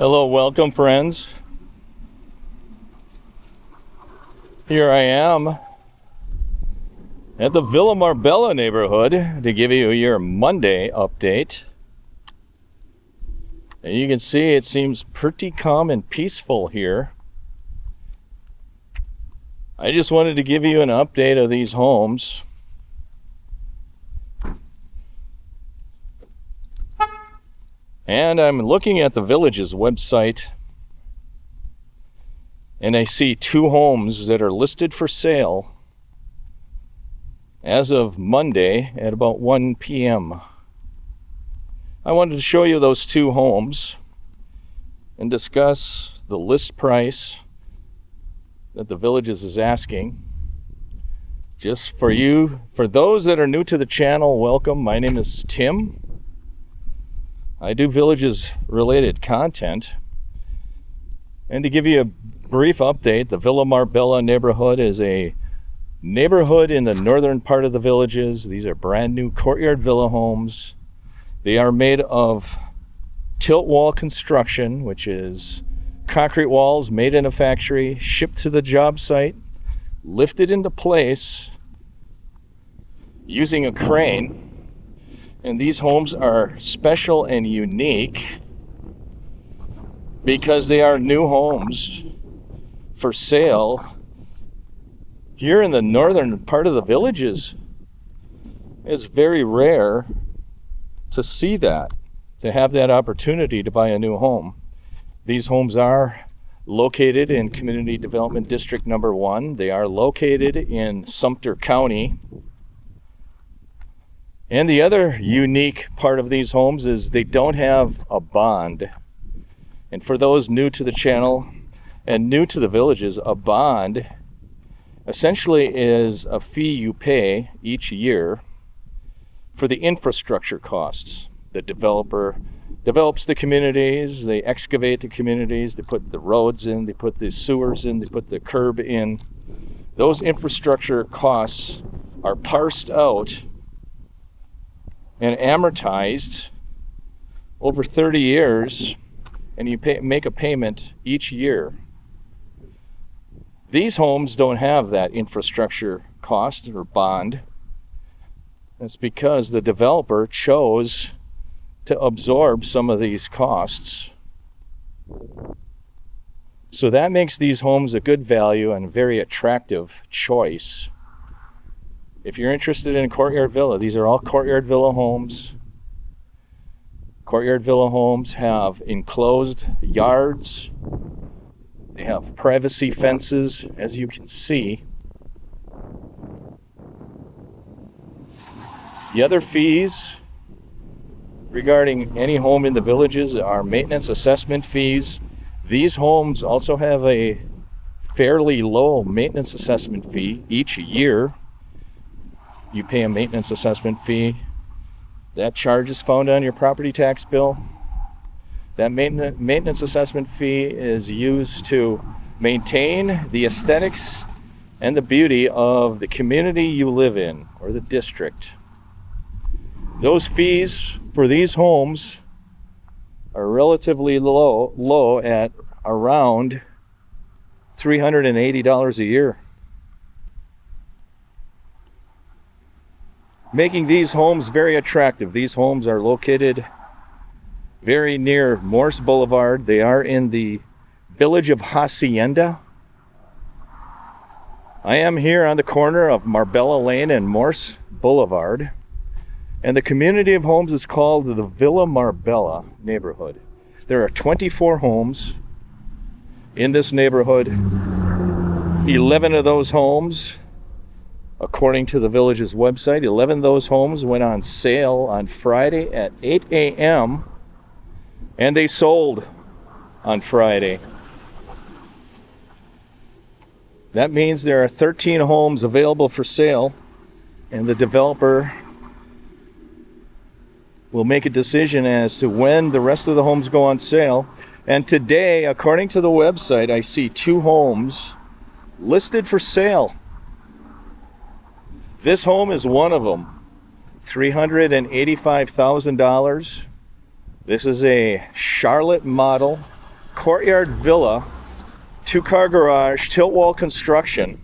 Hello, welcome friends. Here I am at the Villa Marbella neighborhood to give you your Monday update. And you can see it seems pretty calm and peaceful here. I just wanted to give you an update of these homes. And I'm looking at the village's website, and I see two homes that are listed for sale as of Monday at about 1 p.m. I wanted to show you those two homes and discuss the list price that the villages is asking. Just for you, for those that are new to the channel, welcome. My name is Tim. I do villages related content. And to give you a brief update, the Villa Marbella neighborhood is a neighborhood in the northern part of the villages. These are brand new Courtyard villa homes. They are made of tilt wall construction, which is concrete walls made in a factory, shipped to the job site, lifted into place using a crane. And these homes are special and unique because they are new homes for sale here in the northern part of the villages. It's very rare to see that, to have that opportunity to buy a new home. These homes are located in Community Development District Number 1. They are located in Sumter County. And the other unique part of these homes is they don't have a bond. And for those new to the channel and new to the villages, a bond essentially is a fee you pay each year for the infrastructure costs. The developer develops the communities, they excavate the communities, they put the roads in, they put the sewers in, they put the curb in. Those infrastructure costs are parsed out and amortized over 30 years, and you make a payment each year. These homes don't have that infrastructure cost or bond. That's because the developer chose to absorb some of these costs. So that makes these homes a good value and a very attractive choice. If you're interested in Courtyard Villa, these are all Courtyard Villa homes. Courtyard Villa homes have enclosed yards. They have privacy fences, as you can see. The other fees regarding any home in the villages are maintenance assessment fees. These homes also have a fairly low maintenance assessment fee each year. You pay a maintenance assessment fee. That charge is found on your property tax bill. That maintenance assessment fee is used to maintain the aesthetics and the beauty of the community you live in or the district. Those fees for these homes are relatively low at around $380 a year. Making these homes very attractive. These homes are located very near Morse Boulevard. They are in the village of Hacienda. I am here on the corner of Marbella Lane and Morse Boulevard. And the community of homes is called the Villa Marbella neighborhood. There are 24 homes in this neighborhood. 11 of those homes, according to the village's website, 11 of those homes went on sale on Friday at 8 a.m. and they sold on Friday. That means there are 13 homes available for sale, and the developer will make a decision as to when the rest of the homes go on sale. And today, according to the website, I see two homes listed for sale. This home is one of them. $385,000. This is a Charlotte model Courtyard Villa, 2-car garage, tilt wall construction,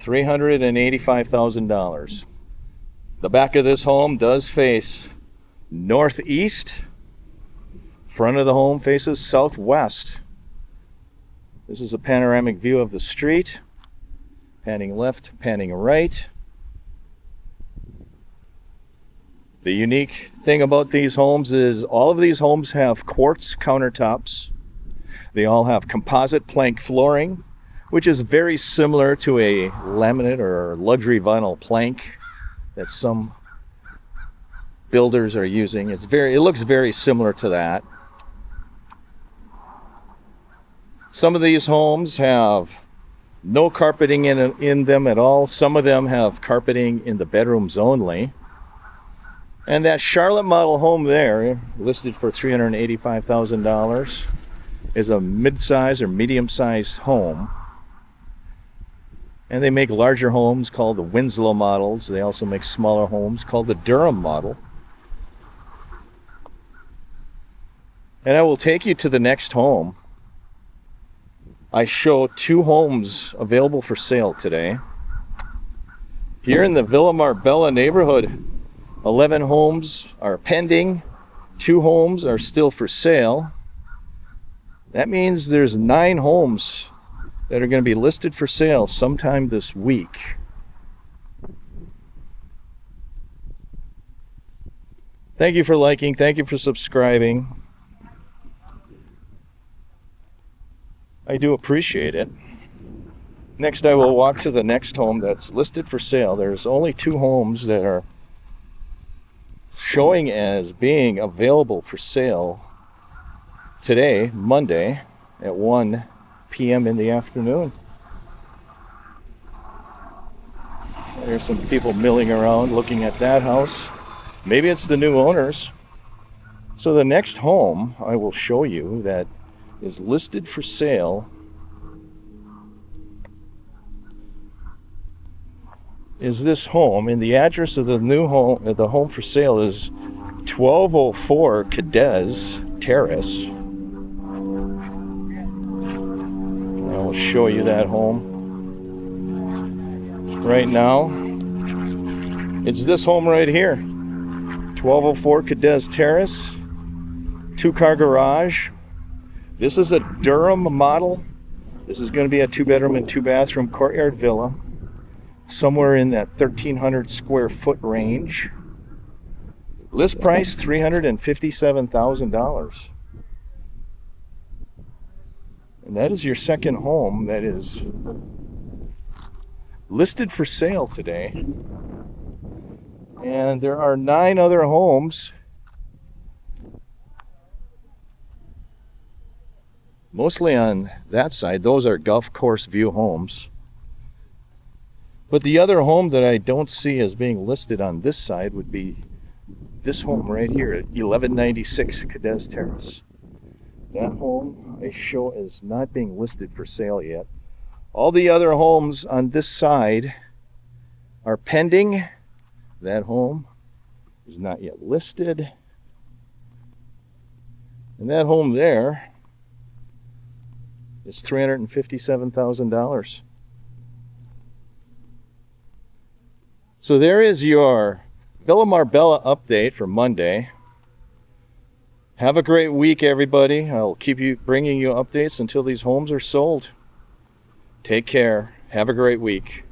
$385,000. The back of this home does face northeast. Front of the home faces southwest. This is a panoramic view of the street. Panning left, panning right. The unique thing about these homes is all of these homes have quartz countertops. They all have composite plank flooring, which is very similar to a laminate or luxury vinyl plank that some builders are using. It looks very similar to that. Some of these homes have no carpeting in them at all. Some of them have carpeting in the bedrooms only. And that Charlotte model home there, listed for $385,000, is a mid-size or medium-sized home. And they make larger homes called the Winslow models. They also make smaller homes called the Durham model. And I will take you to the next home. I show 2 homes available for sale today. Here in the Villa Marbella neighborhood, 11 homes are pending, 2 homes are still for sale. That means there's 9 homes that are going to be listed for sale sometime this week. Thank you for liking, thank you for subscribing. I do appreciate it. Next, I will walk to the next home that's listed for sale. There's only 2 homes that are showing as being available for sale today, Monday, at 1 p.m. in the afternoon. There's some people milling around looking at that house. Maybe it's the new owners. So the next home I will show you that is listed for sale is this home, and the address of the new home, the home for sale, is 1204 Cadiz Terrace. I will show you that home right now. It's this home right here, 1204 Cadiz Terrace, 2-car garage. This is a Durham model. This is going to be a 2-bedroom and 2-bathroom courtyard villa, somewhere in that 1,300 square foot range. List price $357,000. And that is your second home that is listed for sale today. And there are 9 other homes, mostly on that side. Those are golf course view homes. But the other home that I don't see as being listed on this side would be this home right here at 1196 Cadiz Terrace. That home I show is not being listed for sale yet. All the other homes on this side are pending. That home is not yet listed. And that home there is $357,000. So there is your Villa Marbella update for Monday. Have a great week, everybody. I'll keep bringing you updates until these homes are sold. Take care. Have a great week.